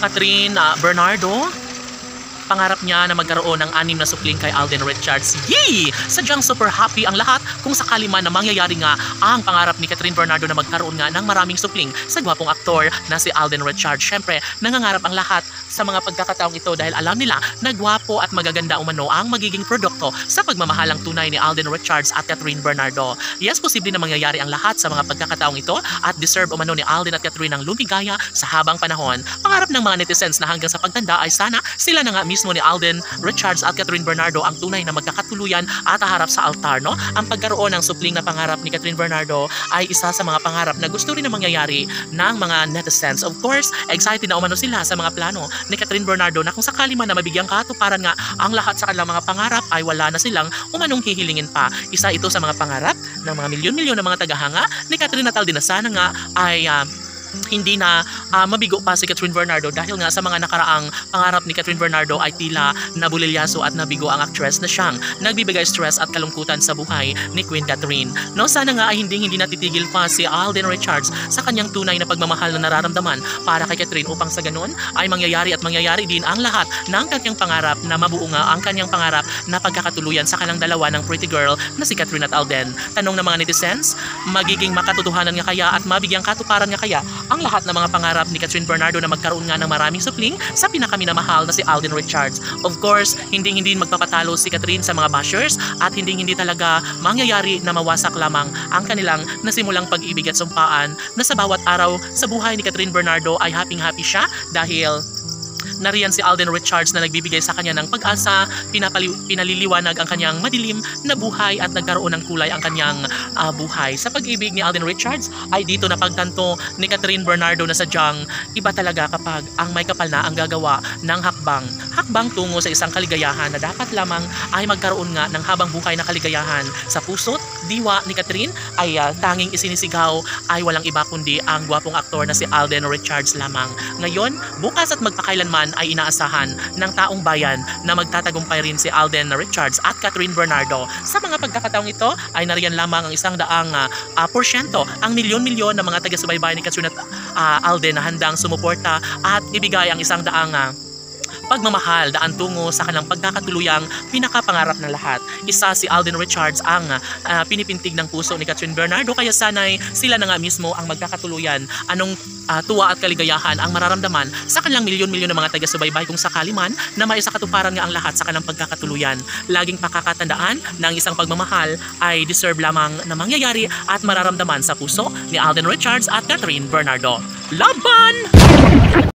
Catherine Bernardo, pangarap niya na magkaroon ng 6 na supling kay Alden Richards. Yee! Sadyang super happy ang lahat kung sakali man na mangyayari nga ang pangarap ni Catherine Bernardo na magkaroon nga ng maraming supling sa gwapong aktor na si Alden Richards. Syempre, nangangarap ang lahat sa mga pagkakataong ito dahil alam nila na gwapo at magaganda umano ang magiging produkto sa pagmamahalang tunay ni Alden Richards at Catherine Bernardo. Yes, posible na mangyayari ang lahat sa mga pagkakataong ito at deserve umano ni Alden at Catherine ang lumigaya sa habang panahon. Pangarap ng mga netizens na hanggang sa pagtanda ay sana sila na nga mismo ni Alden Richards at Catherine Bernardo ang tunay na magkakatuluyan at haharap sa altar, no? Ang pagkaroon ng supling na pangarap ni Catherine Bernardo ay isa sa mga pangarap na gusto rin na mangyayari ng mga netizens. Of course, excited na umano sila sa mga plano ni Catherine Bernardo na kung sakali man na mabigyang katuparan nga ang lahat sa kanilang mga pangarap ay wala na silang umanong hihilingin pa. Isa ito sa mga pangarap ng mga milyon-milyon na mga tagahanga ni Catherine at Alden na sana nga ay hindi na mabigo pa si Catherine Bernardo dahil nga sa mga nakaraang pangarap ni Catherine Bernardo ay tila nabulilyaso at nabigo ang actress na siyang nagbibigay stress at kalungkutan sa buhay ni Queen Catherine. No, sana nga ay hindi natitigil pa si Alden Richards sa kanyang tunay na pagmamahal na nararamdaman para kay Catherine upang sa ganun ay mangyayari din ang lahat ng kanyang pangarap na mabuo nga ang kanyang pangarap na pagkakatuluyan sa kanilang dalawa ng pretty girl na si Catherine at Alden. Tanong ng mga netizens, magiging makatotohanan nga kaya at mabigyang katuparan nga kaya ang lahat ng mga pangarap ni Catherine Bernardo na magkaroon nga ng maraming supling sa pinakaminamahal na si Alden Richards. Of course, hindi magpapatalo si Catherine sa mga bashers at hindi talaga mangyayari na mawasak lamang ang kanilang nasimulang pag-ibig at sumpaan na sa bawat araw sa buhay ni Catherine Bernardo ay happy siya dahil nariyan si Alden Richards na nagbibigay sa kanya ng pag-asa, pinaliliwanag ang kanyang madilim na buhay at nagkaroon ng kulay ang kanyang buhay. Sa pag-ibig ni Alden Richards ay dito na pagtanto ni Catherine Bernardo na sadyang iba talaga kapag ang may kapal na ang gagawa ng hakbang tungo sa isang kaligayahan na dapat lamang ay magkaroon nga ng habang buhay na kaligayahan. Sa puso't diwa ni Catherine ay tanging isinisigaw ay walang iba kundi ang gwapong aktor na si Alden Richards lamang. Ngayon, bukas at magpakailanman ay inaasahan ng taong bayan na magtatagumpay rin si Alden Richards at Catherine Bernardo. Sa mga pagkakataong ito ay nariyan lamang ang 100% ang milyon-milyon na mga taga-subaybay ni Catherine at Alden na handang sumuporta at ibigay ang 100 pagmamahal daan tungo sa kanilang pagkakatuluyang pinakapangarap ng lahat. Isa si Alden Richards ang pinipintig ng puso ni Catherine Bernardo kaya sanay sila na nga mismo ang magkakatuluyan. Anong tuwa at kaligayahan ang mararamdaman sa kanilang milyon-milyon na mga taga-subaybay kung sakali man na may sakatuparan nga ang lahat sa kanilang pagkakatuluyan. Laging pakakatandaan na ang isang pagmamahal ay deserve lamang na mangyayari at mararamdaman sa puso ni Alden Richards at Catherine Bernardo. Laban!